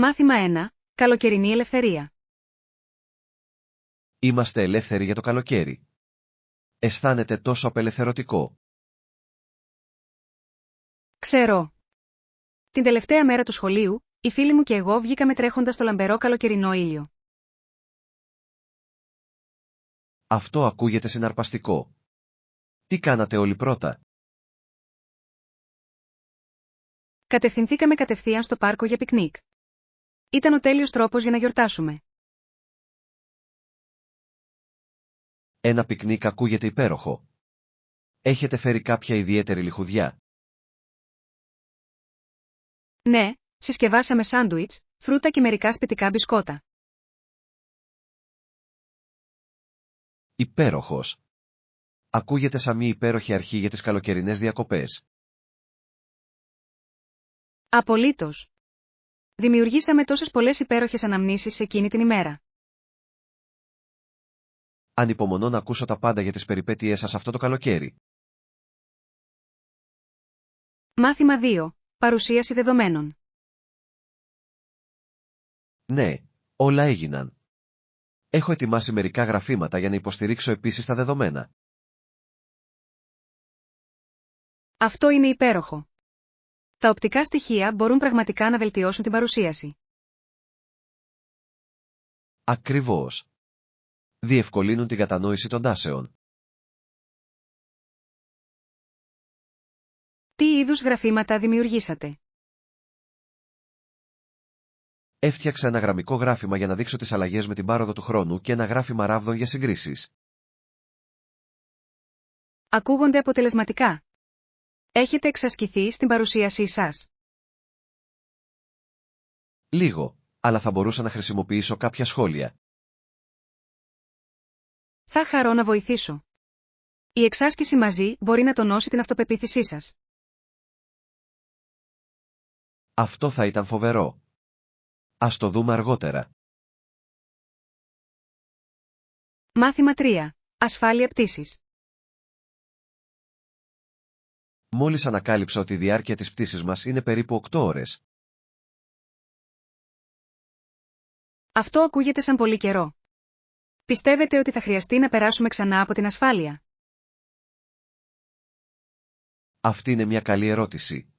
Μάθημα 1. Καλοκαιρινή ελευθερία. Είμαστε ελεύθεροι για το καλοκαίρι. Αισθάνεται τόσο απελευθερωτικό. Ξέρω. Την τελευταία μέρα του σχολείου, οι φίλοι μου και εγώ βγήκαμε τρέχοντας στο λαμπερό καλοκαιρινό ήλιο. Αυτό ακούγεται συναρπαστικό. Τι κάνατε όλοι πρώτα? Κατευθυνθήκαμε κατευθείαν στο πάρκο για πικνίκ. Ήταν ο τέλειος τρόπος για να γιορτάσουμε. Ένα πικνίκ ακούγεται υπέροχο. Έχετε φέρει κάποια ιδιαίτερη λιχουδιά? Ναι, συσκευάσαμε σάντουιτς, φρούτα και μερικά σπιτικά μπισκότα. Υπέροχος. Ακούγεται σαν μια υπέροχη αρχή για τις καλοκαιρινές διακοπές. Απολύτως. Δημιουργήσαμε τόσες πολλές υπέροχες αναμνήσεις εκείνη την ημέρα. Ανυπομονώ να ακούσω τα πάντα για τις περιπέτειές σας αυτό το καλοκαίρι. Μάθημα 2. Παρουσίαση δεδομένων. Ναι, όλα έγιναν. Έχω ετοιμάσει μερικά γραφήματα για να υποστηρίξω επίσης τα δεδομένα. Αυτό είναι υπέροχο. Τα οπτικά στοιχεία μπορούν πραγματικά να βελτιώσουν την παρουσίαση. Ακριβώς. Διευκολύνουν την κατανόηση των τάσεων. Τι είδους γραφήματα δημιουργήσατε? Έφτιαξα ένα γραμμικό γράφημα για να δείξω τις αλλαγές με την πάροδο του χρόνου και ένα γράφημα ράβδων για συγκρίσεις. Ακούγονται αποτελεσματικά. Έχετε εξασκηθεί στην παρουσίασή σας? Λίγο, αλλά θα μπορούσα να χρησιμοποιήσω κάποια σχόλια. Θα χαρώ να βοηθήσω. Η εξάσκηση μαζί μπορεί να τονώσει την αυτοπεποίθησή σας. Αυτό θα ήταν φοβερό. Ας το δούμε αργότερα. Μάθημα 3. Ασφάλεια πτήσης. Μόλις ανακάλυψα ότι η διάρκεια της πτήσης μας είναι περίπου 8 ώρες. Αυτό ακούγεται σαν πολύ καιρό. Πιστεύετε ότι θα χρειαστεί να περάσουμε ξανά από την ασφάλεια? Αυτή είναι μια καλή ερώτηση.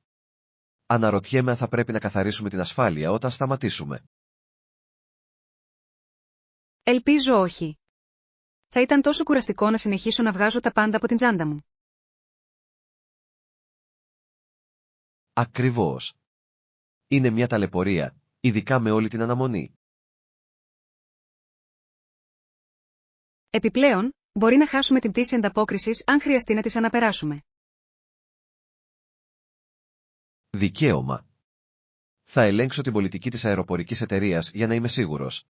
Αναρωτιέμαι αν θα πρέπει να καθαρίσουμε την ασφάλεια όταν σταματήσουμε. Ελπίζω όχι. Θα ήταν τόσο κουραστικό να συνεχίσω να βγάζω τα πάντα από την τσάντα μου. Ακριβώς. Είναι μια ταλαιπωρία, ειδικά με όλη την αναμονή. Επιπλέον, μπορεί να χάσουμε την πτήση ανταπόκρισης αν χρειαστεί να τις αναπεράσουμε. Δικαίωμα. Θα ελέγξω την πολιτική της αεροπορικής εταιρείας για να είμαι σίγουρος.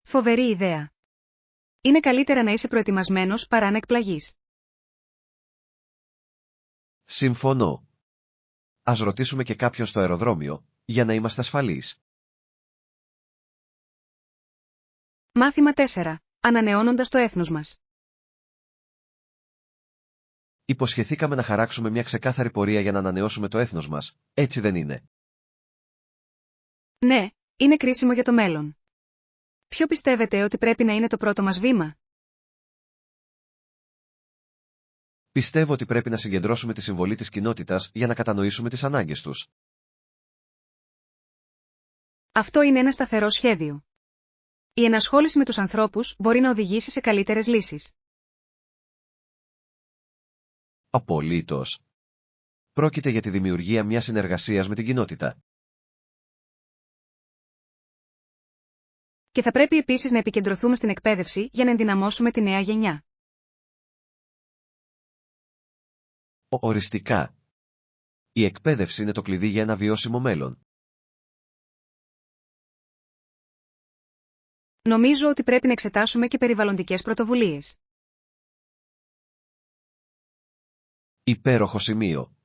Φοβερή ιδέα. Είναι καλύτερα να είσαι προετοιμασμένος παρά να εκπλαγείς. Συμφωνώ. Ας ρωτήσουμε και κάποιον στο αεροδρόμιο, για να είμαστε ασφαλείς. Μάθημα 4. Ανανεώνοντας το έθνος μας. Υποσχεθήκαμε να χαράξουμε μια ξεκάθαρη πορεία για να ανανεώσουμε το έθνος μας, έτσι δεν είναι? Ναι, είναι κρίσιμο για το μέλλον. Ποιο πιστεύετε ότι πρέπει να είναι το πρώτο μας βήμα? Πιστεύω ότι πρέπει να συγκεντρώσουμε τη συμβολή της κοινότητας για να κατανοήσουμε τις ανάγκες τους. Αυτό είναι ένα σταθερό σχέδιο. Η ενασχόληση με τους ανθρώπους μπορεί να οδηγήσει σε καλύτερες λύσεις. Απολύτως. Πρόκειται για τη δημιουργία μιας συνεργασίας με την κοινότητα. Και θα πρέπει επίσης να επικεντρωθούμε στην εκπαίδευση για να ενδυναμώσουμε τη νέα γενιά. Οριστικά. Η εκπαίδευση είναι το κλειδί για ένα βιώσιμο μέλλον. Νομίζω ότι πρέπει να εξετάσουμε και περιβαλλοντικές πρωτοβουλίες. Υπέροχο σημείο.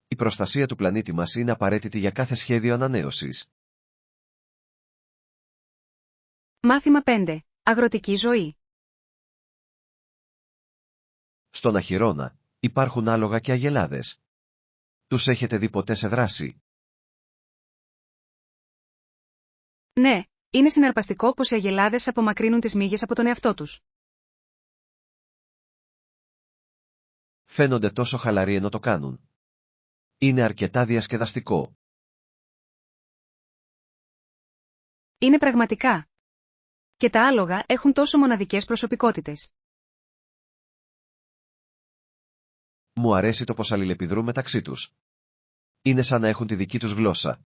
Η προστασία του πλανήτη μας είναι απαραίτητη για κάθε σχέδιο ανανέωσης. Μάθημα 5. Αγροτική ζωή. Στον Αχυρώνα υπάρχουν άλογα και αγελάδες. Τους έχετε δει ποτέ σε δράση? Ναι, είναι συναρπαστικό πως οι αγελάδες απομακρύνουν τις μύγες από τον εαυτό τους. Φαίνονται τόσο χαλαροί ενώ το κάνουν. Είναι αρκετά διασκεδαστικό. Είναι πραγματικά. Και τα άλογα έχουν τόσο μοναδικές προσωπικότητες. Μου αρέσει το πως αλληλεπιδρούν μεταξύ τους. Είναι σαν να έχουν τη δική τους γλώσσα.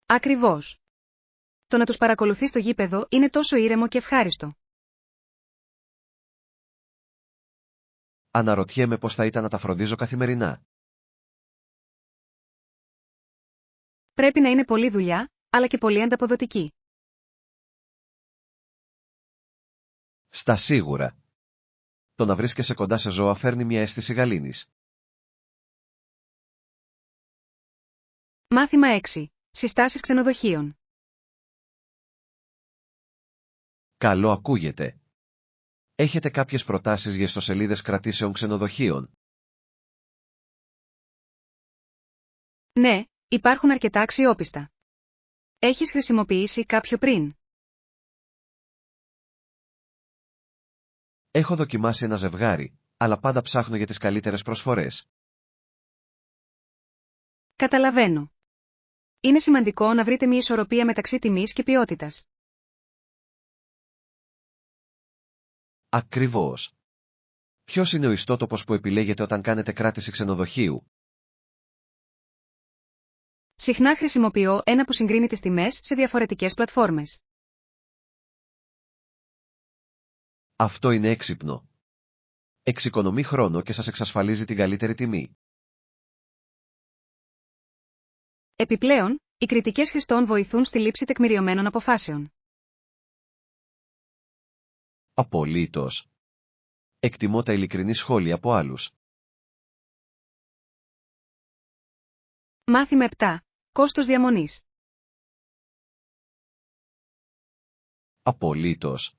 Ακριβώς. Το να τους παρακολουθεί στο γήπεδο είναι τόσο ήρεμο και ευχάριστο. Αναρωτιέμαι πώς θα ήταν να τα φροντίζω καθημερινά. Πρέπει να είναι πολλή δουλειά, αλλά και πολύ ανταποδοτική. Στα σίγουρα. Το να βρίσκεσαι κοντά σε ζώα φέρνει μια αίσθηση γαλήνης. Μάθημα 6. Συστάσεις ξενοδοχείων. Καλό ακούγεται. Έχετε κάποιες προτάσεις για ιστοσελίδες κρατήσεων ξενοδοχείων? Ναι, υπάρχουν αρκετά αξιόπιστα. Έχεις χρησιμοποιήσει κάποιο πριν? Έχω δοκιμάσει ένα ζευγάρι, αλλά πάντα ψάχνω για τις καλύτερες προσφορές. Καταλαβαίνω. Είναι σημαντικό να βρείτε μια ισορροπία μεταξύ τιμής και ποιότητας. Ακριβώς. Ποιος είναι ο ιστότοπος που επιλέγετε όταν κάνετε κράτηση ξενοδοχείου? Συχνά χρησιμοποιώ ένα που συγκρίνει τις τιμές σε διαφορετικές πλατφόρμες. Αυτό είναι έξυπνο. Εξοικονομεί χρόνο και σας εξασφαλίζει την καλύτερη τιμή. Επιπλέον, οι κριτικές χρηστών βοηθούν στη λήψη τεκμηριωμένων αποφάσεων. Απολύτως. Εκτιμώ τα ειλικρινή σχόλια από άλλους. Μάθημα 7. Κόστος διαμονής. Απολύτως.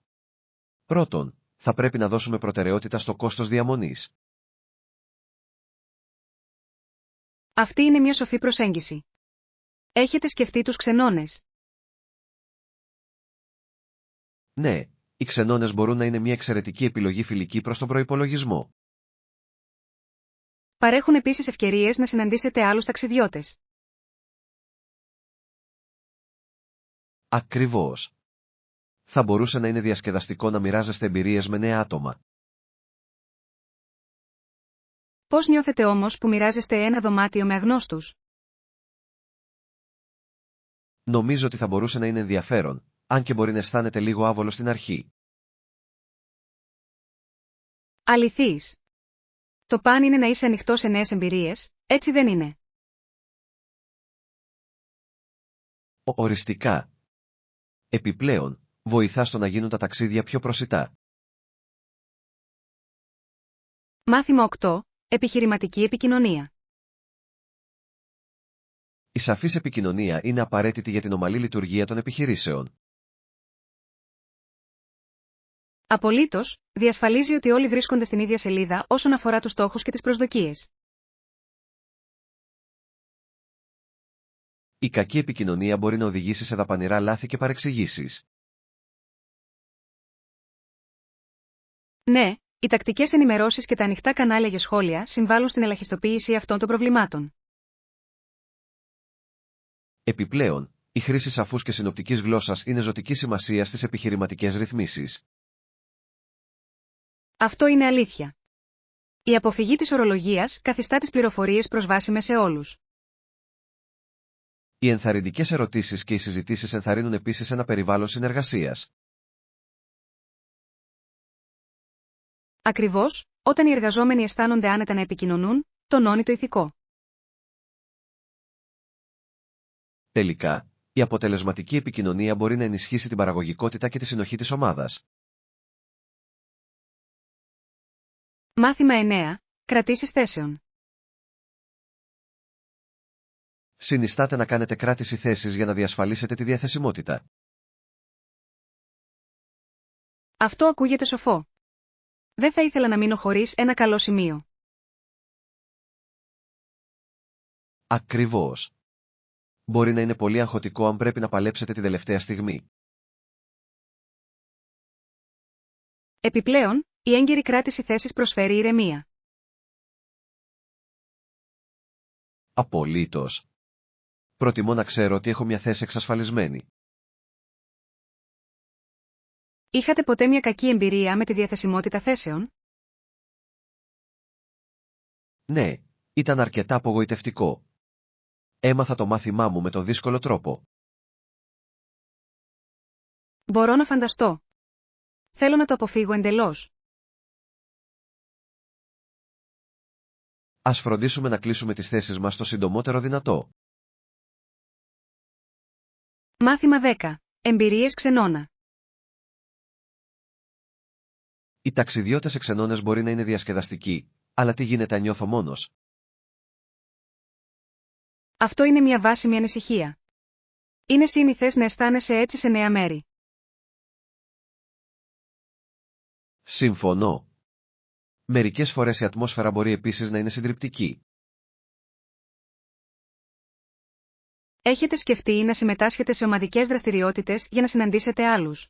Πρώτον, θα πρέπει να δώσουμε προτεραιότητα στο κόστος διαμονής. Αυτή είναι μια σοφή προσέγγιση. Έχετε σκεφτεί τους ξενώνες? Ναι, οι ξενώνες μπορούν να είναι μια εξαιρετική επιλογή φιλική προς τον προϋπολογισμό. Παρέχουν επίσης ευκαιρίες να συναντήσετε άλλους ταξιδιώτες. Ακριβώς. Θα μπορούσε να είναι διασκεδαστικό να μοιράζεστε εμπειρίες με νέα άτομα. Πώς νιώθετε όμως που μοιράζεστε ένα δωμάτιο με αγνώστους? Νομίζω ότι θα μπορούσε να είναι ενδιαφέρον, αν και μπορεί να αισθάνεται λίγο άβολο στην αρχή. Αληθείς. Το παν είναι να είσαι ανοιχτός σε νέες εμπειρίες, έτσι δεν είναι? Οριστικά. Επιπλέον, βοηθά στο να γίνουν τα ταξίδια πιο προσιτά. Μάθημα 8. Επιχειρηματική επικοινωνία. Η σαφής επικοινωνία είναι απαραίτητη για την ομαλή λειτουργία των επιχειρήσεων. Απολύτως, διασφαλίζει ότι όλοι βρίσκονται στην ίδια σελίδα όσον αφορά τους στόχους και τις προσδοκίες. Η κακή επικοινωνία μπορεί να οδηγήσει σε δαπανηρά λάθη και παρεξηγήσεις. Ναι, οι τακτικές ενημερώσεις και τα ανοιχτά κανάλια για σχόλια συμβάλλουν στην ελαχιστοποίηση αυτών των προβλημάτων. Επιπλέον, η χρήση σαφούς και συνοπτικής γλώσσας είναι ζωτικής σημασίας στις επιχειρηματικές ρυθμίσεις. Αυτό είναι αλήθεια. Η αποφυγή της ορολογίας καθιστά τις πληροφορίες προσβάσιμες σε όλους. Οι ενθαρρυντικές ερωτήσεις και οι συζητήσεις ενθαρρύνουν επίσης ένα περιβάλλον συνεργασίας. Ακριβώς, όταν οι εργαζόμενοι αισθάνονται άνετα να επικοινωνούν, τονώνει το ηθικό. Τελικά, η αποτελεσματική επικοινωνία μπορεί να ενισχύσει την παραγωγικότητα και τη συνοχή της ομάδας. Μάθημα 9. Κρατήσεις θέσεων. Συνιστάτε να κάνετε κράτηση θέσης για να διασφαλίσετε τη διαθεσιμότητα. Αυτό ακούγεται σοφό. Δεν θα ήθελα να μείνω χωρίς ένα καλό σημείο. Ακριβώς. Μπορεί να είναι πολύ αγχωτικό αν πρέπει να παλέψετε τη τελευταία στιγμή. Επιπλέον, η έγκαιρη κράτηση θέσης προσφέρει ηρεμία. Απολύτως. Προτιμώ να ξέρω ότι έχω μια θέση εξασφαλισμένη. Είχατε ποτέ μια κακή εμπειρία με τη διαθεσιμότητα θέσεων? Ναι, ήταν αρκετά απογοητευτικό. Έμαθα το μάθημά μου με τον δύσκολο τρόπο. Μπορώ να φανταστώ. Θέλω να το αποφύγω εντελώς. Ας φροντίσουμε να κλείσουμε τις θέσεις μας το συντομότερο δυνατό. Μάθημα 10. Εμπειρίες ξενώνα. Οι ταξιδιώτες σε ξενώνες μπορεί να είναι διασκεδαστικοί, αλλά τι γίνεται αν νιώθω μόνος? Αυτό είναι μια βάσιμη ανησυχία. Είναι σύνηθες να αισθάνεσαι έτσι σε νέα μέρη. Συμφωνώ. Μερικές φορές η ατμόσφαιρα μπορεί επίσης να είναι συντριπτική. Έχετε σκεφτεί να συμμετάσχετε σε ομαδικές δραστηριότητες για να συναντήσετε άλλους?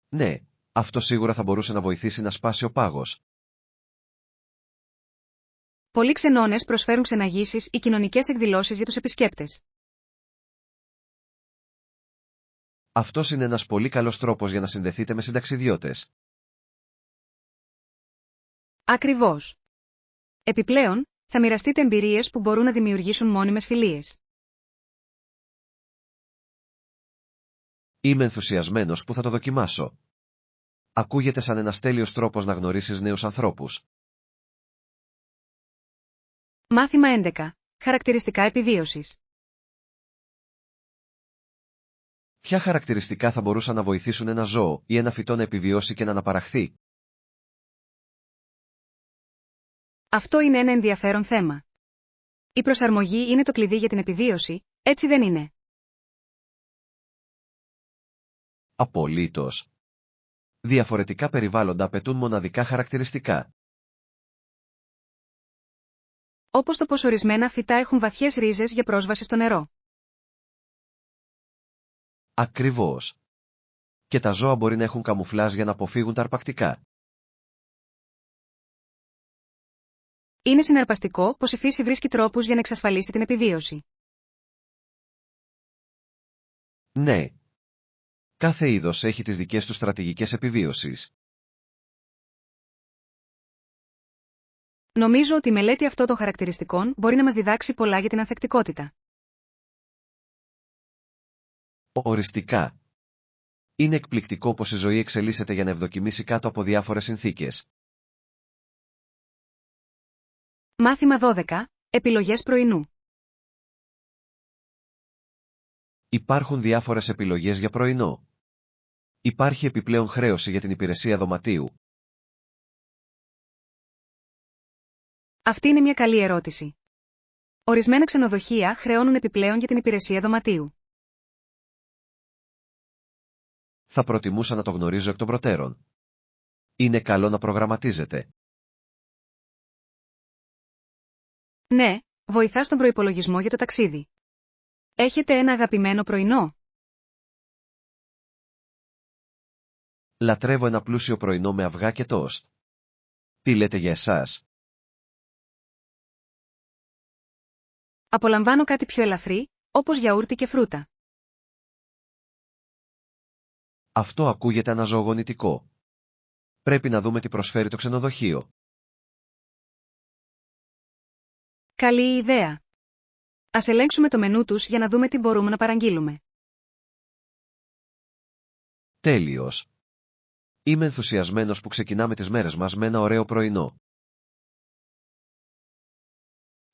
Ναι, αυτό σίγουρα θα μπορούσε να βοηθήσει να σπάσει ο πάγος. Πολλοί ξενώνες προσφέρουν ξεναγήσεις ή κοινωνικές εκδηλώσεις για τους επισκέπτες. Αυτός είναι ένας πολύ καλός τρόπος για να συνδεθείτε με συνταξιδιώτες. Ακριβώς. Επιπλέον, θα μοιραστείτε εμπειρίες που μπορούν να δημιουργήσουν μόνιμες φιλίες. Είμαι ενθουσιασμένος που θα το δοκιμάσω. Ακούγεται σαν ένας τέλειος τρόπος να γνωρίσεις νέους ανθρώπους. Μάθημα 11. Χαρακτηριστικά επιβίωσης. Ποια χαρακτηριστικά θα μπορούσαν να βοηθήσουν ένα ζώο ή ένα φυτό να επιβιώσει και να αναπαραχθεί? Αυτό είναι ένα ενδιαφέρον θέμα. Η προσαρμογή είναι το κλειδί για την επιβίωση, έτσι δεν είναι? Απολύτως. Διαφορετικά περιβάλλοντα απαιτούν μοναδικά χαρακτηριστικά. Όπως το πως ορισμένα φυτά έχουν βαθιές ρίζες για πρόσβαση στο νερό. Ακριβώς. Και τα ζώα μπορεί να έχουν καμουφλάζ για να αποφύγουν τα αρπακτικά. Είναι συναρπαστικό πως η φύση βρίσκει τρόπους για να εξασφαλίσει την επιβίωση. Ναι. Κάθε είδος έχει τις δικές του στρατηγικές επιβίωσης. Νομίζω ότι η μελέτη αυτών των χαρακτηριστικών μπορεί να μας διδάξει πολλά για την ανθεκτικότητα. Οριστικά. Είναι εκπληκτικό πως η ζωή εξελίσσεται για να ευδοκιμήσει κάτω από διάφορες συνθήκες. Μάθημα 12. Επιλογές πρωινού. Υπάρχουν διάφορες επιλογές για πρωινό. Υπάρχει επιπλέον χρέωση για την υπηρεσία δωματίου? Αυτή είναι μια καλή ερώτηση. Ορισμένα ξενοδοχεία χρεώνουν επιπλέον για την υπηρεσία δωματίου. Θα προτιμούσα να το γνωρίζω εκ των προτέρων. Είναι καλό να προγραμματίζετε. Ναι, βοηθά στον προϋπολογισμό για το ταξίδι. Έχετε ένα αγαπημένο πρωινό? Λατρεύω ένα πλούσιο πρωινό με αυγά και τόστ. Τι λέτε για εσάς? Απολαμβάνω κάτι πιο ελαφρύ, όπως γιαούρτι και φρούτα. Αυτό ακούγεται αναζωογονητικό. Πρέπει να δούμε τι προσφέρει το ξενοδοχείο. Καλή ιδέα. Ας ελέγξουμε το μενού τους για να δούμε τι μπορούμε να παραγγείλουμε. Τέλειος. Είμαι ενθουσιασμένος που ξεκινάμε τις μέρες μας με ένα ωραίο πρωινό.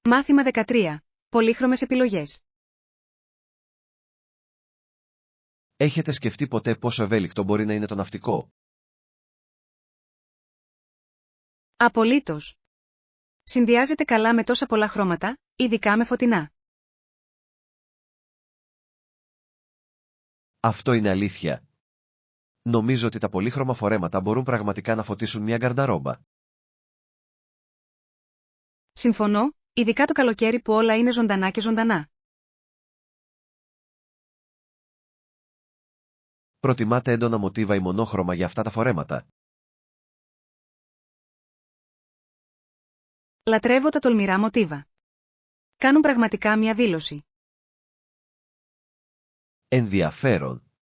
Μάθημα 13. Πολύχρωμες επιλογές. Έχετε σκεφτεί ποτέ πόσο ευέλικτο μπορεί να είναι το ναυτικό? Απολύτως. Συνδυάζεται καλά με τόσα πολλά χρώματα, ειδικά με φωτεινά. Αυτό είναι αλήθεια. Νομίζω ότι τα πολύχρωμα φορέματα μπορούν πραγματικά να φωτίσουν μια γκαρνταρόμπα. Συμφωνώ, ειδικά το καλοκαίρι που όλα είναι ζωντανά και ζωντανά. Προτιμάτε έντονα μοτίβα ή μονόχρωμα για αυτά τα φορέματα? Λατρεύω τα τολμηρά μοτίβα. Κάνουν πραγματικά μια δήλωση. Ενδιαφέρον.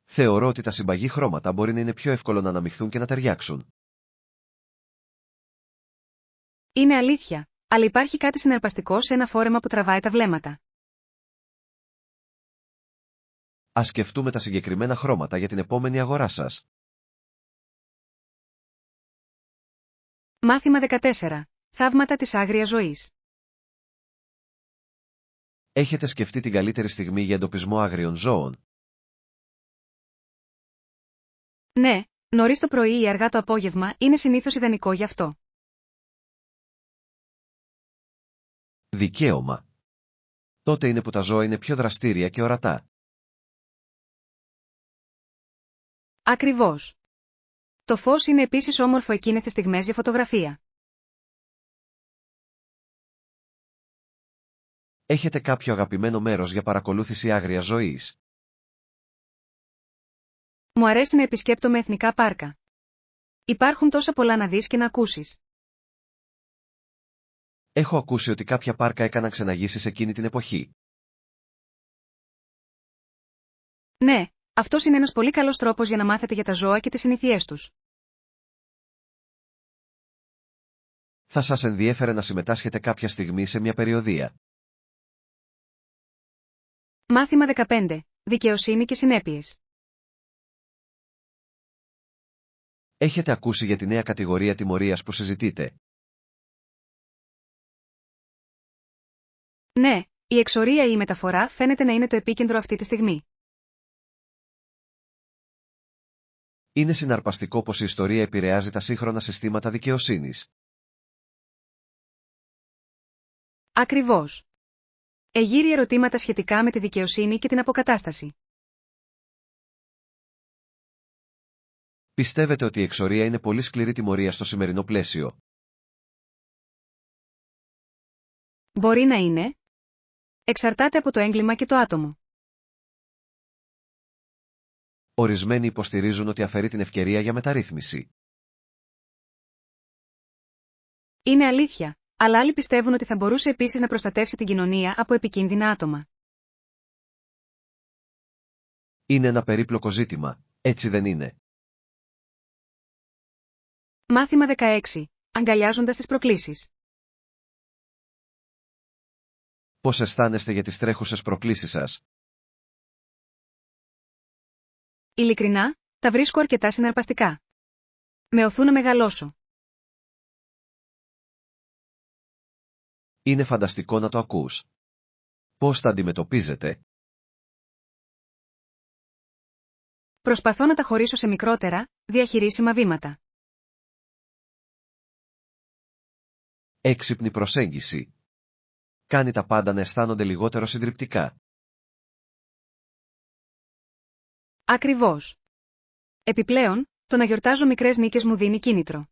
Θεωρώ ότι τα συμπαγή χρώματα μπορεί να είναι πιο εύκολο να αναμειχθούν και να ταιριάξουν. Είναι αλήθεια, αλλά υπάρχει κάτι συναρπαστικό σε ένα φόρεμα που τραβάει τα βλέμματα. Ας σκεφτούμε τα συγκεκριμένα χρώματα για την επόμενη αγορά σας. Μάθημα 14. Θαύματα της άγριας ζωής. Έχετε σκεφτεί την καλύτερη στιγμή για εντοπισμό άγριων ζώων? Ναι, νωρίς το πρωί ή αργά το απόγευμα είναι συνήθως ιδανικό γι' αυτό. Δικαίωμα. Τότε είναι που τα ζώα είναι πιο δραστήρια και ορατά. Ακριβώς. Το φως είναι επίσης όμορφο εκείνες τις στιγμές για φωτογραφία. Έχετε κάποιο αγαπημένο μέρος για παρακολούθηση άγριας ζωής? Μου αρέσει να επισκέπτομαι εθνικά πάρκα. Υπάρχουν τόσα πολλά να δεις και να ακούσεις. Έχω ακούσει ότι κάποια πάρκα έκαναν ξεναγήσεις εκείνη την εποχή. Ναι, αυτός είναι ένας πολύ καλός τρόπος για να μάθετε για τα ζώα και τις συνήθειές τους. Θα σας ενδιέφερε να συμμετάσχετε κάποια στιγμή σε μια περιοδεία? Μάθημα 15. Δικαιοσύνη και συνέπειες. Έχετε ακούσει για τη νέα κατηγορία τιμωρίας που συζητείτε? Ναι, η εξορία ή η μεταφορά φαίνεται να είναι το επίκεντρο αυτή τη στιγμή. Είναι συναρπαστικό πως η ιστορία επηρεάζει τα σύγχρονα συστήματα δικαιοσύνης. Ακριβώς. Εγείρει ερωτήματα σχετικά με τη δικαιοσύνη και την αποκατάσταση. Πιστεύετε ότι η εξορία είναι πολύ σκληρή τιμωρία στο σημερινό πλαίσιο? Μπορεί να είναι. Εξαρτάται από το έγκλημα και το άτομο. Ορισμένοι υποστηρίζουν ότι αφαιρεί την ευκαιρία για μεταρρύθμιση. Είναι αλήθεια, αλλά άλλοι πιστεύουν ότι θα μπορούσε επίσης να προστατεύσει την κοινωνία από επικίνδυνα άτομα. Είναι ένα περίπλοκο ζήτημα, έτσι δεν είναι? Μάθημα 16. Αγκαλιάζοντας τις προκλήσεις. Πώς αισθάνεστε για τις τρέχουσες προκλήσεις σας? Ειλικρινά, τα βρίσκω αρκετά συναρπαστικά. Με οθούν να μεγαλώσω. Είναι φανταστικό να το ακούς. Πώς τα αντιμετωπίζετε? Προσπαθώ να τα χωρίσω σε μικρότερα, διαχειρίσιμα βήματα. Έξυπνη προσέγγιση. Κάνει τα πάντα να αισθάνονται λιγότερο συντριπτικά. Ακριβώς. Επιπλέον, το να γιορτάζω μικρές νίκες μου δίνει κίνητρο.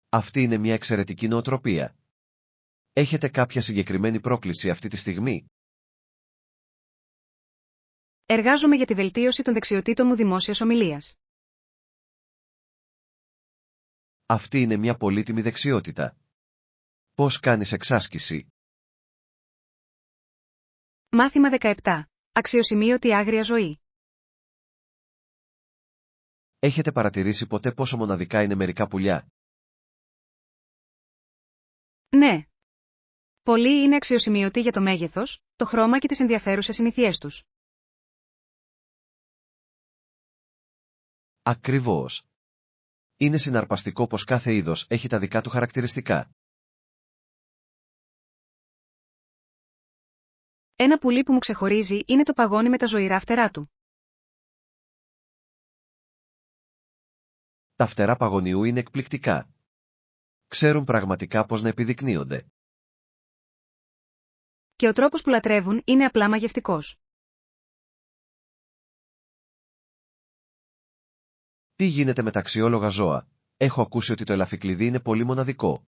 Αυτή είναι μια εξαιρετική νοοτροπία. Έχετε κάποια συγκεκριμένη πρόκληση αυτή τη στιγμή? Εργάζομαι για τη βελτίωση των δεξιοτήτων μου δημόσιας ομιλίας. Αυτή είναι μια πολύτιμη δεξιότητα. Πώς κάνεις εξάσκηση? Μάθημα 17. Αξιοσημείωτη άγρια ζωή. Έχετε παρατηρήσει ποτέ πόσο μοναδικά είναι μερικά πουλιά? Ναι. Πολλοί είναι αξιοσημείωτοι για το μέγεθος, το χρώμα και τις ενδιαφέρουσες συνήθειές τους. Ακριβώς. Είναι συναρπαστικό πως κάθε είδος έχει τα δικά του χαρακτηριστικά. Ένα πουλί που μου ξεχωρίζει είναι το παγόνι με τα ζωηρά φτερά του. Τα φτερά παγωνιού είναι εκπληκτικά. Ξέρουν πραγματικά πώς να επιδεικνύονται. Και ο τρόπος που λατρεύουν είναι απλά μαγευτικός. Τι γίνεται με τα αξιόλογα ζώα? Έχω ακούσει ότι το ελαφικλειδί είναι πολύ μοναδικό.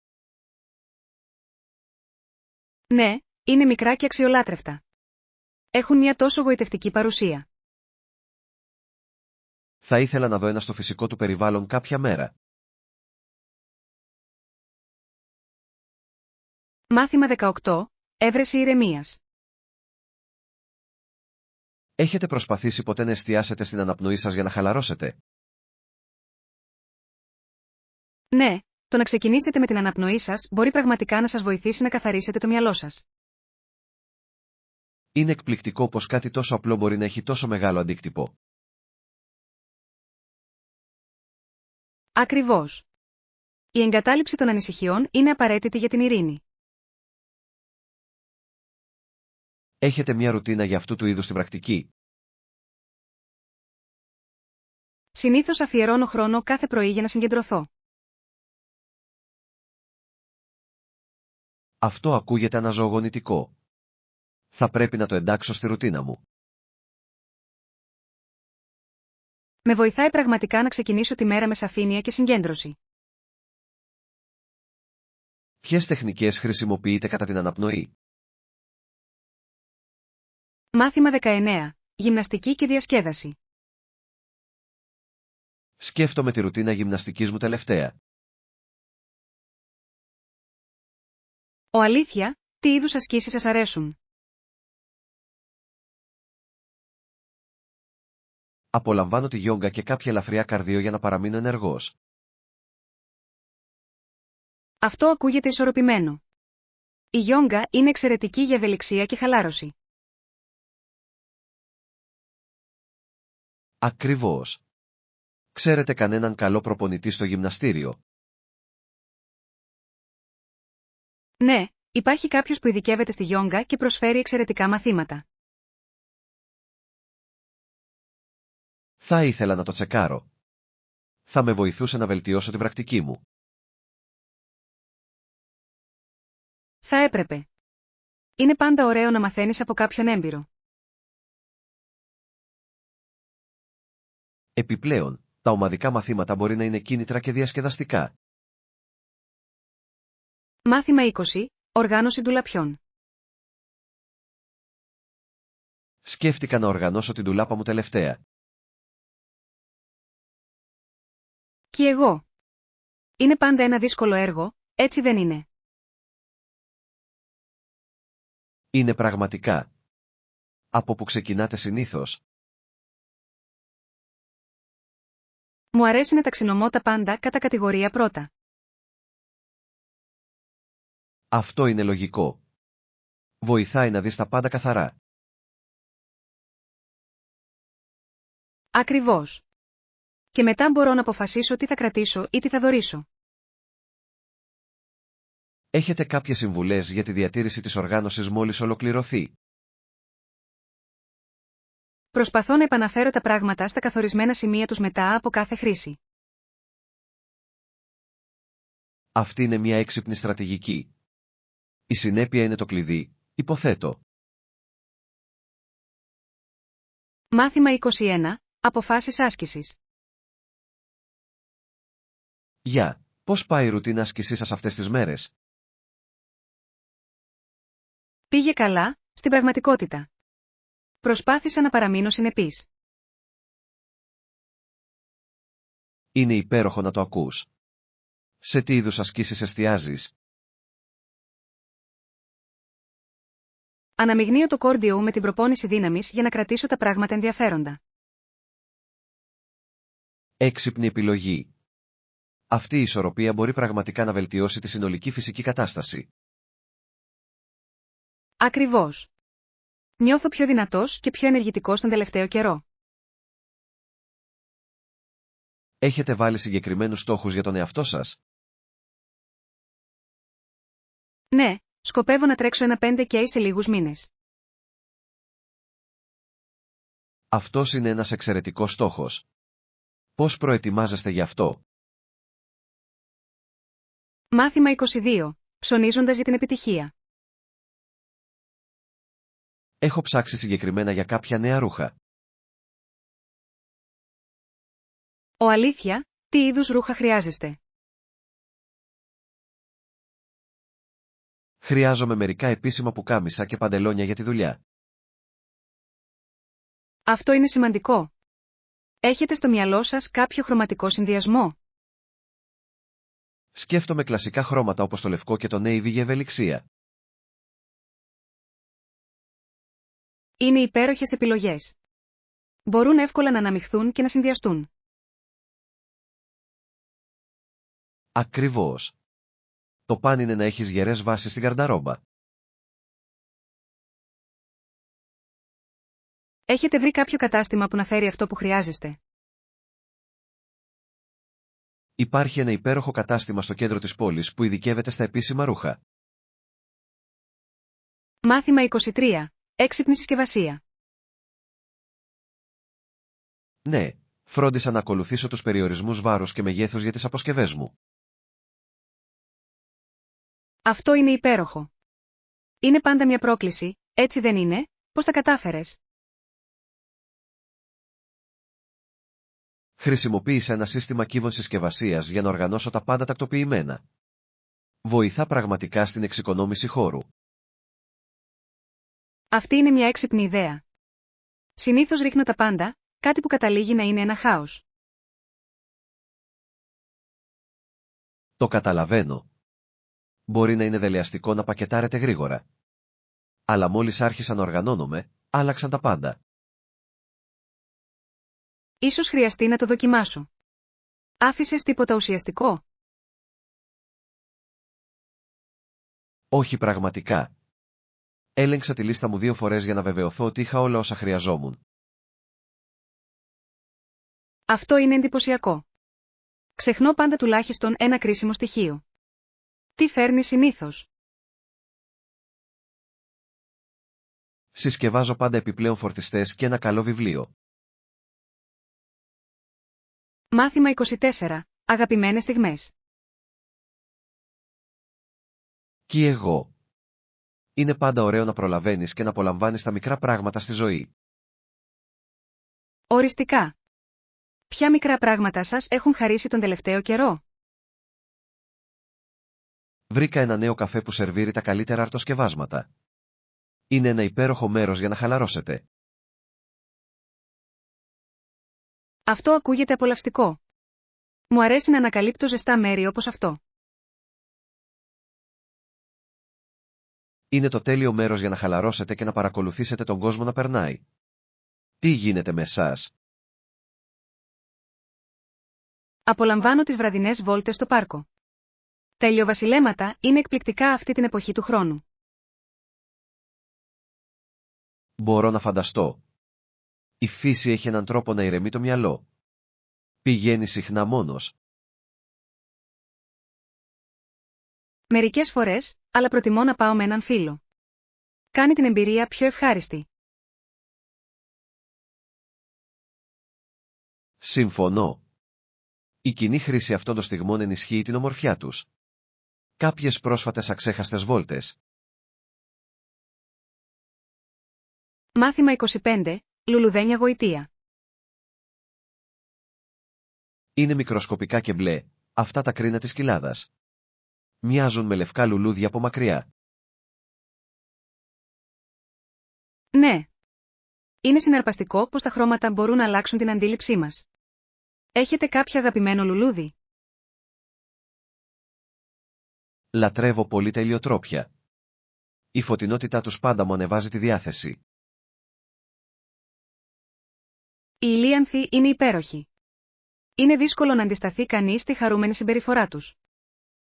Ναι, είναι μικρά και αξιολάτρευτα. Έχουν μια τόσο γοητευτική παρουσία. Θα ήθελα να δω ένα στο φυσικό του περιβάλλον κάποια μέρα. Μάθημα 18. Έβρεση ηρεμίας. Έχετε προσπαθήσει ποτέ να εστιάσετε στην αναπνοή σας για να χαλαρώσετε? Ναι, το να ξεκινήσετε με την αναπνοή σας μπορεί πραγματικά να σας βοηθήσει να καθαρίσετε το μυαλό σας. Είναι εκπληκτικό πως κάτι τόσο απλό μπορεί να έχει τόσο μεγάλο αντίκτυπο. Ακριβώς. Η εγκατάλειψη των ανησυχιών είναι απαραίτητη για την ειρήνη. Έχετε μια ρουτίνα για αυτού του είδους την πρακτική? Συνήθως αφιερώνω χρόνο κάθε πρωί για να συγκεντρωθώ. Αυτό ακούγεται αναζωογονητικό. Θα πρέπει να το εντάξω στη ρουτίνα μου. Με βοηθάει πραγματικά να ξεκινήσω τη μέρα με σαφήνεια και συγκέντρωση. Ποιες τεχνικές χρησιμοποιείτε κατά την αναπνοή? Μάθημα 19. Γυμναστική και διασκέδαση. Σκέφτομαι τη ρουτίνα γυμναστικής μου τελευταία. Αλήθεια, τι είδους ασκήσεις σας αρέσουν? Απολαμβάνω τη γιόγκα και κάποια ελαφριά καρδίο για να παραμείνω ενεργός. Αυτό ακούγεται ισορροπημένο. Η γιόγκα είναι εξαιρετική για ευελιξία και χαλάρωση. Ακριβώς. Ξέρετε κανέναν καλό προπονητή στο γυμναστήριο? Ναι, υπάρχει κάποιος που ειδικεύεται στη γιόγκα και προσφέρει εξαιρετικά μαθήματα. Θα ήθελα να το τσεκάρω. Θα με βοηθούσε να βελτιώσω την πρακτική μου. Θα έπρεπε. Είναι πάντα ωραίο να μαθαίνεις από κάποιον έμπειρο. Επιπλέον, τα ομαδικά μαθήματα μπορεί να είναι κίνητρα και διασκεδαστικά. Μάθημα 20. Οργάνωση ντουλαπιών. Σκέφτηκα να οργανώσω την ντουλάπα μου τελευταία. Κι εγώ. Είναι πάντα ένα δύσκολο έργο, έτσι δεν είναι? Είναι πραγματικά. Από που ξεκινάτε συνήθως? Μου αρέσει να ταξινομώ τα πάντα κατά κατηγορία πρώτα. Αυτό είναι λογικό. Βοηθάει να δεις τα πάντα καθαρά. Ακριβώς. Και μετά μπορώ να αποφασίσω τι θα κρατήσω ή τι θα δωρήσω. Έχετε κάποιες συμβουλές για τη διατήρηση της οργάνωσης μόλις ολοκληρωθεί? Προσπαθώ να επαναφέρω τα πράγματα στα καθορισμένα σημεία τους μετά από κάθε χρήση. Αυτή είναι μια έξυπνη στρατηγική. Η συνέπεια είναι το κλειδί, υποθέτω. Μάθημα 21. Αποφάσεις άσκησης. Γεια, πώς πάει η ρουτίνα άσκησή σας αυτές τις μέρες? Πήγε καλά, στην πραγματικότητα. Προσπάθησα να παραμείνω συνεπής. Είναι υπέροχο να το ακούς. Σε τι είδους ασκήσεις εστιάζεις? Αναμειγνύω το κόρντιο με την προπόνηση δύναμης για να κρατήσω τα πράγματα ενδιαφέροντα. Έξυπνη επιλογή. Αυτή η ισορροπία μπορεί πραγματικά να βελτιώσει τη συνολική φυσική κατάσταση. Ακριβώς. Νιώθω πιο δυνατός και πιο ενεργητικός τον τελευταίο καιρό. Έχετε βάλει συγκεκριμένους στόχους για τον εαυτό σας? Ναι, σκοπεύω να τρέξω ένα 5K σε λίγους μήνες. Αυτός είναι ένας εξαιρετικός στόχος. Πώς προετοιμάζεστε γι' αυτό? Μάθημα 22. Ψωνίζοντας για την επιτυχία. Έχω ψάξει συγκεκριμένα για κάποια νέα ρούχα. Αλήθεια, τι είδους ρούχα χρειάζεστε? Χρειάζομαι μερικά επίσημα πουκάμισα και παντελόνια για τη δουλειά. Αυτό είναι σημαντικό. Έχετε στο μυαλό σας κάποιο χρωματικό συνδυασμό? Σκέφτομαι κλασικά χρώματα όπως το λευκό και το navy για ευελιξία. Είναι υπέροχες επιλογές. Μπορούν εύκολα να αναμειχθούν και να συνδυαστούν. Ακριβώς. Το παν είναι να έχεις γερές βάσεις στην γαρνταρόμπα. Έχετε βρει κάποιο κατάστημα που να φέρει αυτό που χρειάζεστε? Υπάρχει ένα υπέροχο κατάστημα στο κέντρο της πόλης που ειδικεύεται στα επίσημα ρούχα. Μάθημα 23. Έξυπνη συσκευασία. Ναι, φρόντισα να ακολουθήσω τους περιορισμούς βάρους και μεγέθους για τις αποσκευές μου. Αυτό είναι υπέροχο. Είναι πάντα μια πρόκληση, έτσι δεν είναι? Πώς τα κατάφερες? Χρησιμοποίησα ένα σύστημα κύβων συσκευασίας για να οργανώσω τα πάντα τακτοποιημένα. Βοηθά πραγματικά στην εξοικονόμηση χώρου. Αυτή είναι μια έξυπνη ιδέα. Συνήθως ρίχνω τα πάντα, κάτι που καταλήγει να είναι ένα χάος. Το καταλαβαίνω. Μπορεί να είναι δελεαστικό να πακετάρετε γρήγορα. Αλλά μόλις άρχισα να οργανώνομαι, άλλαξαν τα πάντα. Ίσως χρειαστεί να το δοκιμάσω. Άφησες τίποτα ουσιαστικό? Όχι πραγματικά. Έλεγξα τη λίστα μου 2 φορές για να βεβαιωθώ ότι είχα όλα όσα χρειαζόμουν. Αυτό είναι εντυπωσιακό. Ξεχνώ πάντα τουλάχιστον ένα κρίσιμο στοιχείο. Τι φέρνει συνήθως? Συσκευάζω πάντα επιπλέον φορτιστές και ένα καλό βιβλίο. Μάθημα 24. Αγαπημένες στιγμές. Κι εγώ. Είναι πάντα ωραίο να προλαβαίνεις και να απολαμβάνεις τα μικρά πράγματα στη ζωή. Οριστικά. Ποια μικρά πράγματα σας έχουν χαρίσει τον τελευταίο καιρό? Βρήκα ένα νέο καφέ που σερβίρει τα καλύτερα αρτοσκευάσματα. Είναι ένα υπέροχο μέρος για να χαλαρώσετε. Αυτό ακούγεται απολαυστικό. Μου αρέσει να ανακαλύπτω ζεστά μέρη όπως αυτό. Είναι το τέλειο μέρος για να χαλαρώσετε και να παρακολουθήσετε τον κόσμο να περνάει. Τι γίνεται με εσάς? Απολαμβάνω τις βραδινές βόλτες στο πάρκο. Τα ηλιοβασιλέματα είναι εκπληκτικά αυτή την εποχή του χρόνου. Μπορώ να φανταστώ. Η φύση έχει έναν τρόπο να ηρεμεί το μυαλό. Πηγαίνει συχνά μόνος? Μερικές φορές, αλλά προτιμώ να πάω με έναν φίλο. Κάνει την εμπειρία πιο ευχάριστη. Συμφωνώ. Η κοινή χρήση αυτών των στιγμών ενισχύει την ομορφιά τους. Κάποιες πρόσφατες αξέχαστες βόλτες. Μάθημα 25. Λουλουδένια γοητεία. Είναι μικροσκοπικά και μπλε, αυτά τα κρίνα της κοιλάδας. Μοιάζουν με λευκά λουλούδια από μακριά. Ναι. Είναι συναρπαστικό πως τα χρώματα μπορούν να αλλάξουν την αντίληψή μας. Έχετε κάποιο αγαπημένο λουλούδι? Λατρεύω πολύ τα ηλιοτρόπια. Η φωτεινότητά τους πάντα μου ανεβάζει τη διάθεση. Οι ηλίανθοι είναι υπέροχοι. Είναι δύσκολο να αντισταθεί κανείς στη χαρούμενη συμπεριφορά τους.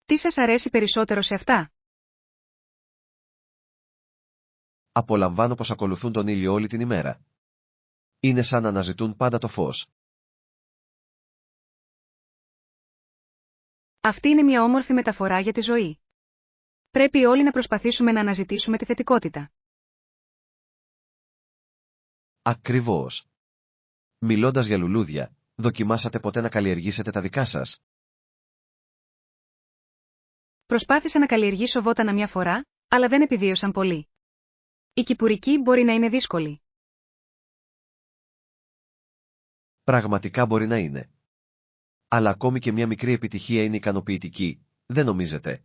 Τι σας αρέσει περισσότερο σε αυτά? Απολαμβάνω πως ακολουθούν τον ήλιο όλη την ημέρα. Είναι σαν να αναζητούν πάντα το φως. Αυτή είναι μια όμορφη μεταφορά για τη ζωή. Πρέπει όλοι να προσπαθήσουμε να αναζητήσουμε τη θετικότητα. Ακριβώς. Μιλώντας για λουλούδια, δοκιμάσατε ποτέ να καλλιεργήσετε τα δικά σας? Προσπάθησα να καλλιεργήσω βότανα μια φορά, αλλά δεν επιβίωσαν πολύ. Η κυπουρική μπορεί να είναι δύσκολη. Πραγματικά μπορεί να είναι. Αλλά ακόμη και μια μικρή επιτυχία είναι ικανοποιητική, δεν νομίζετε?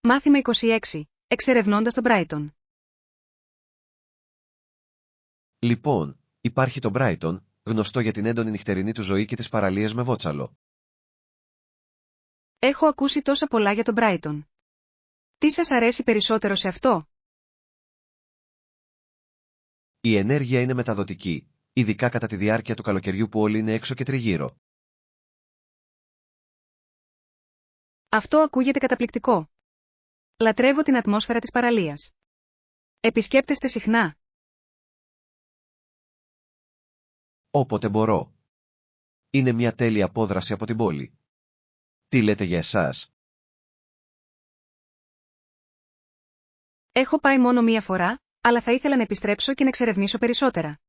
Μάθημα 26. Εξερευνώντας τον Brighton. Λοιπόν, υπάρχει το Brighton, γνωστό για την έντονη νυχτερινή του ζωή και τις παραλίες με βότσαλο. Έχω ακούσει τόσα πολλά για τον Brighton. Τι σας αρέσει περισσότερο σε αυτό? Η ενέργεια είναι μεταδοτική, ειδικά κατά τη διάρκεια του καλοκαιριού που όλοι είναι έξω και τριγύρω. Αυτό ακούγεται καταπληκτικό. Λατρεύω την ατμόσφαιρα της παραλίας. Επισκέπτεστε συχνά? Όποτε μπορώ. Είναι μια τέλεια απόδραση από την πόλη. Τι λέτε για εσάς? Έχω πάει μόνο μία φορά, αλλά θα ήθελα να επιστρέψω και να εξερευνήσω περισσότερα.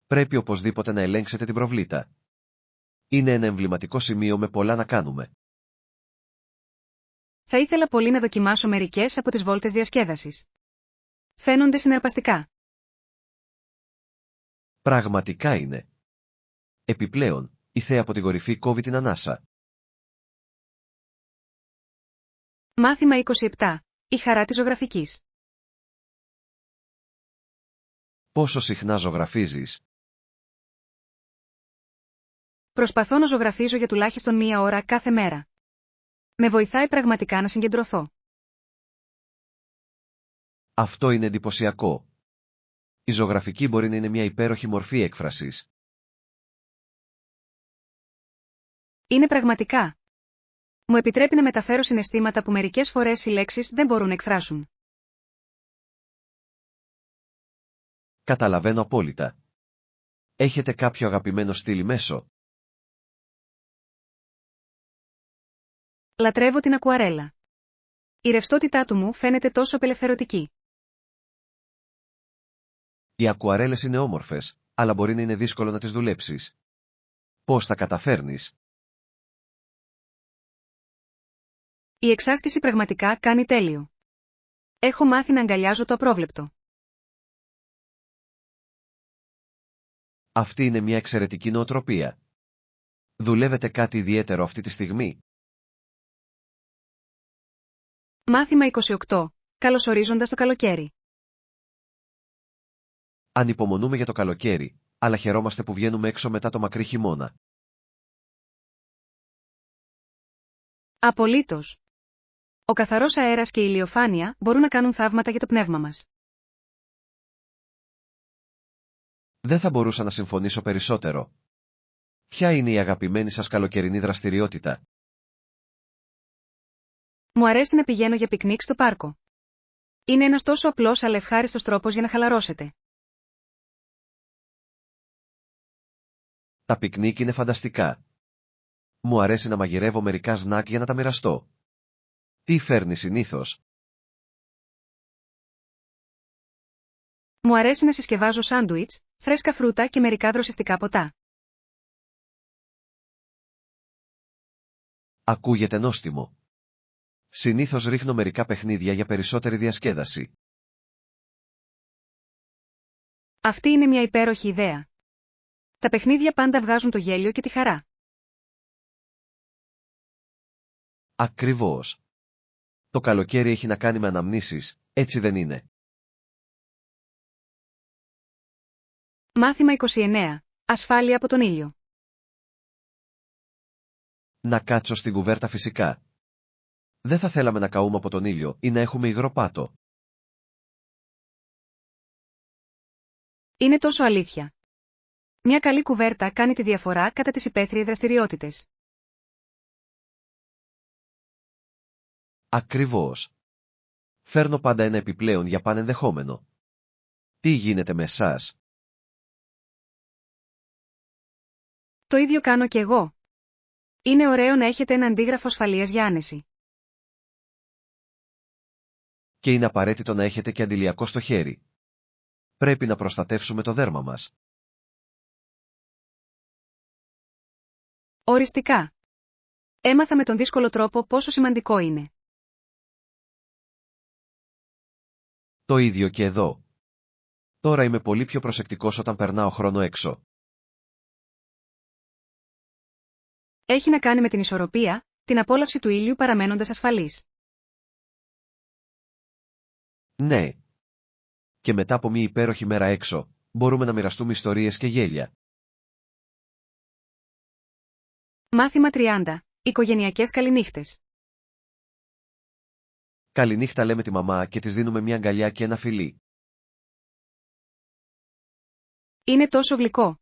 Πρέπει οπωσδήποτε να ελέγξετε την προβλήτα. Είναι ένα εμβληματικό σημείο με πολλά να κάνουμε. Θα ήθελα πολύ να δοκιμάσω μερικές από τις βόλτες διασκέδασης. Φαίνονται συναρπαστικά. Πραγματικά είναι. Επιπλέον, η θέα από την κορυφή κόβει την ανάσα. Μάθημα 27. Η χαρά της ζωγραφικής. Πόσο συχνά ζωγραφίζεις? Προσπαθώ να ζωγραφίζω για τουλάχιστον μία ώρα κάθε μέρα. Με βοηθάει πραγματικά να συγκεντρωθώ. Αυτό είναι εντυπωσιακό. Η ζωγραφική μπορεί να είναι μια υπέροχη μορφή έκφρασης. Είναι πραγματικά. Μου επιτρέπει να μεταφέρω συναισθήματα που μερικές φορές οι λέξεις δεν μπορούν να εκφράσουν. Καταλαβαίνω απόλυτα. Έχετε κάποιο αγαπημένο στυλ μέσο? Λατρεύω την ακουαρέλα. Η ρευστότητά του μου φαίνεται τόσο απελευθερωτική. Οι ακουαρέλες είναι όμορφες, αλλά μπορεί να είναι δύσκολο να τις δουλέψεις. Πώς τα καταφέρνεις? Η εξάσκηση πραγματικά κάνει τέλειο. Έχω μάθει να αγκαλιάζω το απρόβλεπτο. Αυτή είναι μια εξαιρετική νοοτροπία. Δουλεύετε κάτι ιδιαίτερο αυτή τη στιγμή? Μάθημα 28. Καλωσορίζοντας το καλοκαίρι. Ανυπομονούμε για το καλοκαίρι, αλλά χαιρόμαστε που βγαίνουμε έξω μετά το μακρύ χειμώνα. Απολύτως. Ο καθαρός αέρας και η ηλιοφάνεια μπορούν να κάνουν θαύματα για το πνεύμα μας. Δεν θα μπορούσα να συμφωνήσω περισσότερο. Ποια είναι η αγαπημένη σας καλοκαιρινή δραστηριότητα? Μου αρέσει να πηγαίνω για πικνίκ στο πάρκο. Είναι ένας τόσο απλός αλλά ευχάριστος τρόπος για να χαλαρώσετε. Τα πικνίκ είναι φανταστικά. Μου αρέσει να μαγειρεύω μερικά σνακ για να τα μοιραστώ. Τι φέρνει συνήθως? Μου αρέσει να συσκευάζω σάντουιτς, φρέσκα φρούτα και μερικά δροσιστικά ποτά. Ακούγεται νόστιμο. Συνήθως ρίχνω μερικά παιχνίδια για περισσότερη διασκέδαση. Αυτή είναι μια υπέροχη ιδέα. Τα παιχνίδια πάντα βγάζουν το γέλιο και τη χαρά. Ακριβώς. Το καλοκαίρι έχει να κάνει με αναμνήσεις, έτσι δεν είναι? Μάθημα 29. Ασφάλεια από τον ήλιο. Να κάτσω στην κουβέρτα φυσικά. Δεν θα θέλαμε να καούμε από τον ήλιο ή να έχουμε υγρό πάτο. Είναι τόσο αλήθεια. Μια καλή κουβέρτα κάνει τη διαφορά κατά τις υπαίθριες δραστηριότητες. Ακριβώς. Φέρνω πάντα ένα επιπλέον για πανενδεχόμενο. Τι γίνεται με εσάς? Το ίδιο κάνω και εγώ. Είναι ωραίο να έχετε ένα αντίγραφο ασφαλείας για άνεση. Και είναι απαραίτητο να έχετε και αντιλιακό στο χέρι. Πρέπει να προστατεύσουμε το δέρμα μας. Οριστικά. Έμαθα με τον δύσκολο τρόπο πόσο σημαντικό είναι. Το ίδιο και εδώ. Τώρα είμαι πολύ πιο προσεκτικός όταν περνάω χρόνο έξω. Έχει να κάνει με την ισορροπία, την απόλαυση του ήλιου παραμένοντας ασφαλής. Ναι. Και μετά από μια υπέροχη μέρα έξω, μπορούμε να μοιραστούμε ιστορίες και γέλια. Μάθημα 30. Οικογενειακές καληνύχτες. Καληνύχτα λέμε τη μαμά και της δίνουμε μια αγκαλιά και ένα φιλί. Είναι τόσο γλυκό.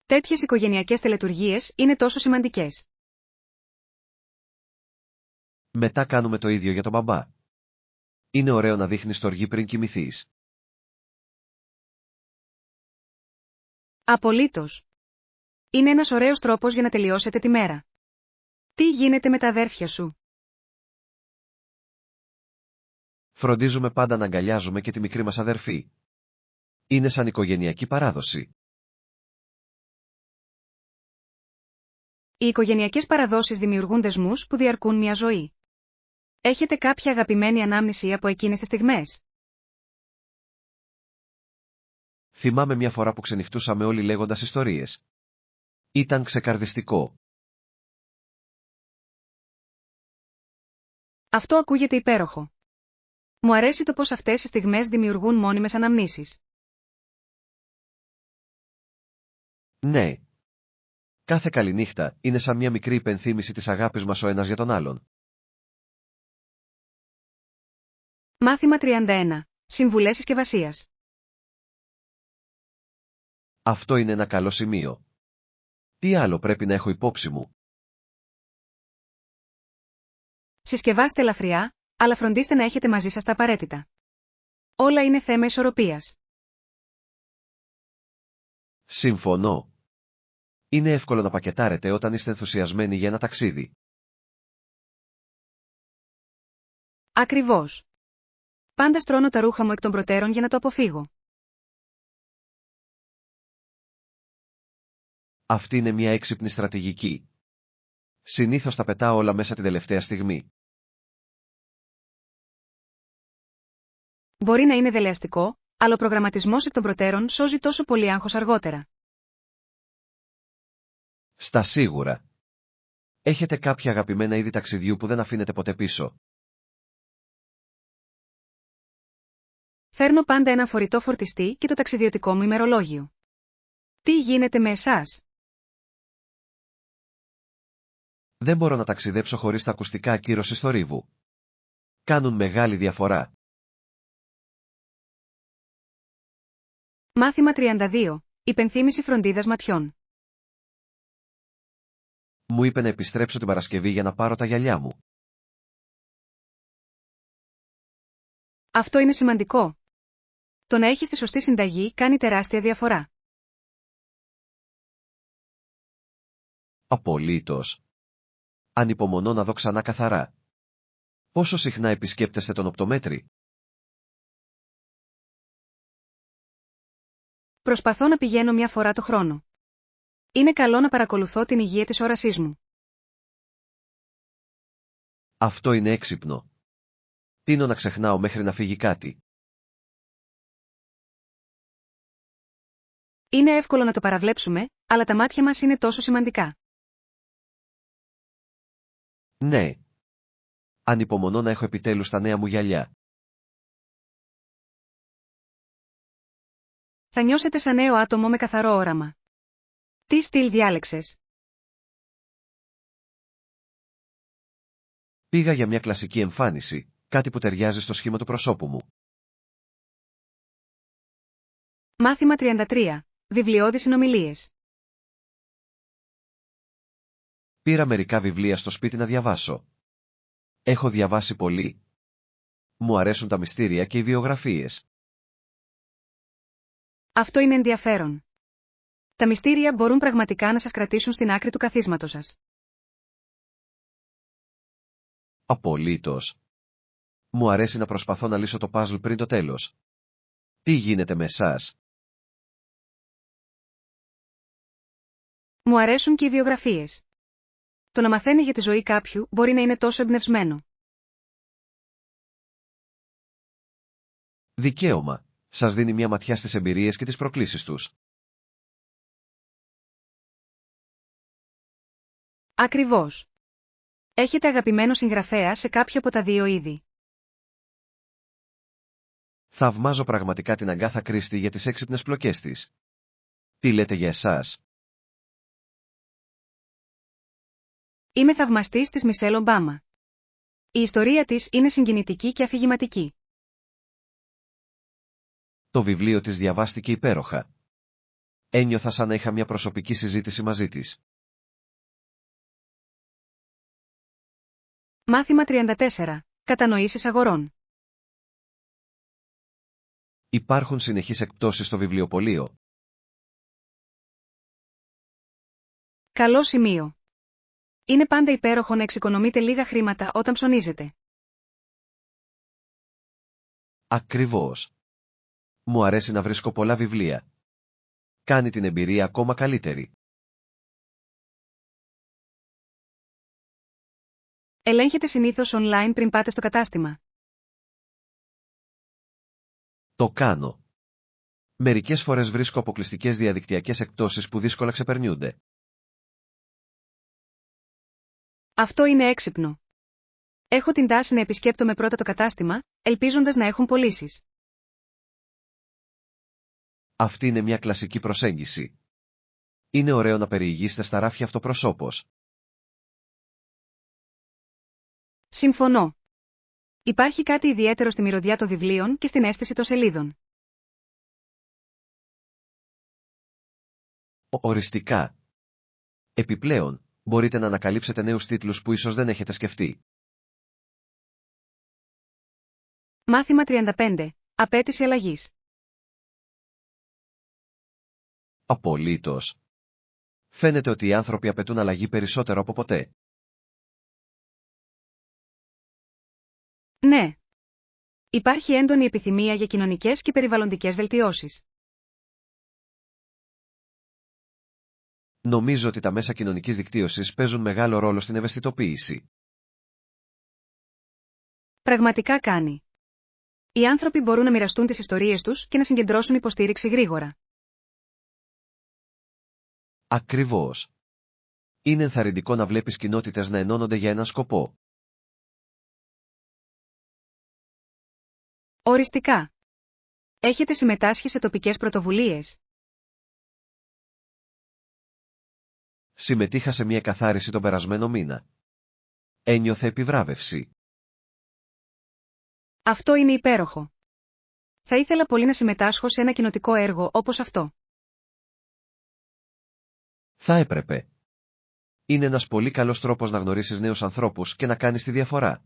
Τέτοιες οικογενειακές τελετουργίες είναι τόσο σημαντικές. Μετά κάνουμε το ίδιο για τον μπαμπά. Είναι ωραίο να δείχνεις στοργή πριν κοιμηθείς. Απολύτως. Είναι ένας ωραίος τρόπος για να τελειώσετε τη μέρα. Τι γίνεται με τα αδέρφια σου? Φροντίζουμε πάντα να αγκαλιάζουμε και τη μικρή μας αδερφή. Είναι σαν οικογενειακή παράδοση. Οι οικογενειακές παραδόσεις δημιουργούν δεσμούς που διαρκούν μια ζωή. Έχετε κάποια αγαπημένη ανάμνηση από εκείνες τις στιγμές? Θυμάμαι μια φορά που ξενυχτούσαμε όλοι λέγοντας ιστορίες. Ήταν ξεκαρδιστικό. Αυτό ακούγεται υπέροχο. Μου αρέσει το πώς αυτές οι στιγμές δημιουργούν μόνιμες αναμνήσεις. Ναι. Κάθε καληνύχτα είναι σαν μια μικρή υπενθύμηση της αγάπης μας ο ένας για τον άλλον. Μάθημα 31. Συμβουλές συσκευασίας. Αυτό είναι ένα καλό σημείο. Τι άλλο πρέπει να έχω υπόψη μου? Συσκευάστε ελαφριά, αλλά φροντίστε να έχετε μαζί σας τα απαραίτητα. Όλα είναι θέμα ισορροπίας. Συμφωνώ. Είναι εύκολο να πακετάρετε όταν είστε ενθουσιασμένοι για ένα ταξίδι. Ακριβώς. Πάντα στρώνω τα ρούχα μου εκ των προτέρων για να το αποφύγω. Αυτή είναι μια έξυπνη στρατηγική. Συνήθως τα πετάω όλα μέσα την τελευταία στιγμή. Μπορεί να είναι δελεαστικό, αλλά ο προγραμματισμός εκ των προτέρων σώζει τόσο πολύ άγχος αργότερα. Στα σίγουρα. Έχετε κάποια αγαπημένα είδη ταξιδιού που δεν αφήνετε ποτέ πίσω? Φέρνω πάντα ένα φορητό φορτιστή και το ταξιδιωτικό μου ημερολόγιο. Τι γίνεται με εσάς? Δεν μπορώ να ταξιδέψω χωρίς τα ακουστικά ακύρωσης θορύβου. Κάνουν μεγάλη διαφορά. Μάθημα 32. Υπενθύμηση φροντίδας ματιών. Μου είπε να επιστρέψω την Παρασκευή για να πάρω τα γυαλιά μου. Αυτό είναι σημαντικό. Το να έχεις τη σωστή συνταγή κάνει τεράστια διαφορά. Απολύτως. Ανυπομονώ να δω ξανά καθαρά. Πόσο συχνά επισκέπτεστε τον οπτομέτρη? Προσπαθώ να πηγαίνω μια φορά το χρόνο. Είναι καλό να παρακολουθώ την υγεία της όρασής μου. Αυτό είναι έξυπνο. Τείνω να ξεχνάω μέχρι να φύγει κάτι. Είναι εύκολο να το παραβλέψουμε, αλλά τα μάτια μας είναι τόσο σημαντικά. Ναι. Ανυπομονώ να έχω επιτέλους τα νέα μου γυαλιά. Θα νιώσετε σαν νέο άτομο με καθαρό όραμα. Τι στυλ διάλεξες? Πήγα για μια κλασική εμφάνιση, κάτι που ταιριάζει στο σχήμα του προσώπου μου. Μάθημα 33. Βιβλιώδεις συνομιλίες. Πήρα μερικά βιβλία στο σπίτι να διαβάσω. Έχω διαβάσει πολύ. Μου αρέσουν τα μυστήρια και οι βιογραφίες. Αυτό είναι ενδιαφέρον. Τα μυστήρια μπορούν πραγματικά να σας κρατήσουν στην άκρη του καθίσματος σας. Απολύτως. Μου αρέσει να προσπαθώ να λύσω το παζλ πριν το τέλος. Τι γίνεται με εσάς? Μου αρέσουν και οι βιογραφίες. Το να μαθαίνει για τη ζωή κάποιου μπορεί να είναι τόσο εμπνευσμένο. Δικαίωμα. Σας δίνει μια ματιά στις εμπειρίες και τις προκλήσεις τους. Ακριβώς. Έχετε αγαπημένο συγγραφέα σε κάποιο από τα δύο είδη? Θαυμάζω πραγματικά την Αγκάθα Κρίστη για τις έξυπνες πλοκές της. Τι λέτε για εσάς? Είμαι θαυμαστής της Μισελ Ομπάμα. Η ιστορία της είναι συγκινητική και αφηγηματική. Το βιβλίο της διαβάστηκε υπέροχα. Ένιωθα σαν να είχα μια προσωπική συζήτηση μαζί της. Μάθημα 34. Κατανοήσεις αγορών. Υπάρχουν συνεχείς εκπτώσεις στο βιβλιοπωλείο. Καλό σημείο. Είναι πάντα υπέροχο να εξοικονομείτε λίγα χρήματα όταν ψωνίζετε. Ακριβώς. Μου αρέσει να βρίσκω πολλά βιβλία. Κάνει την εμπειρία ακόμα καλύτερη. Ελέγχετε συνήθως online πριν πάτε στο κατάστημα. Το κάνω. Μερικές φορές βρίσκω αποκλειστικές διαδικτυακές εκπτώσεις που δύσκολα ξεπερνιούνται. Αυτό είναι έξυπνο. Έχω την τάση να επισκέπτομαι πρώτα το κατάστημα, ελπίζοντας να έχουν πωλήσεις. Αυτή είναι μια κλασική προσέγγιση. Είναι ωραίο να περιηγείστε στα ράφια αυτοπροσώπως. Συμφωνώ. Υπάρχει κάτι ιδιαίτερο στη μυρωδιά των βιβλίων και στην αίσθηση των σελίδων. Οριστικά. Επιπλέον, μπορείτε να ανακαλύψετε νέους τίτλους που ίσως δεν έχετε σκεφτεί. Μάθημα 35. Απέτηση αλλαγής. Απολύτως. Φαίνεται ότι οι άνθρωποι απαιτούν αλλαγή περισσότερο από ποτέ. Ναι. Υπάρχει έντονη επιθυμία για κοινωνικές και περιβαλλοντικές βελτιώσεις. Νομίζω ότι τα μέσα κοινωνικής δικτύωσης παίζουν μεγάλο ρόλο στην ευαισθητοποίηση. Πραγματικά κάνει. Οι άνθρωποι μπορούν να μοιραστούν τις ιστορίες τους και να συγκεντρώσουν υποστήριξη γρήγορα. Ακριβώς. Είναι ενθαρρυντικό να βλέπεις κοινότητες να ενώνονται για έναν σκοπό. Οριστικά. Έχετε συμμετάσχει σε τοπικές πρωτοβουλίες? Συμμετείχα σε μια καθάριση τον περασμένο μήνα. Ένιωθε επιβράβευση. Αυτό είναι υπέροχο. Θα ήθελα πολύ να συμμετάσχω σε ένα κοινοτικό έργο όπως αυτό. Θα έπρεπε. Είναι ένας πολύ καλός τρόπος να γνωρίσεις νέους ανθρώπους και να κάνεις τη διαφορά.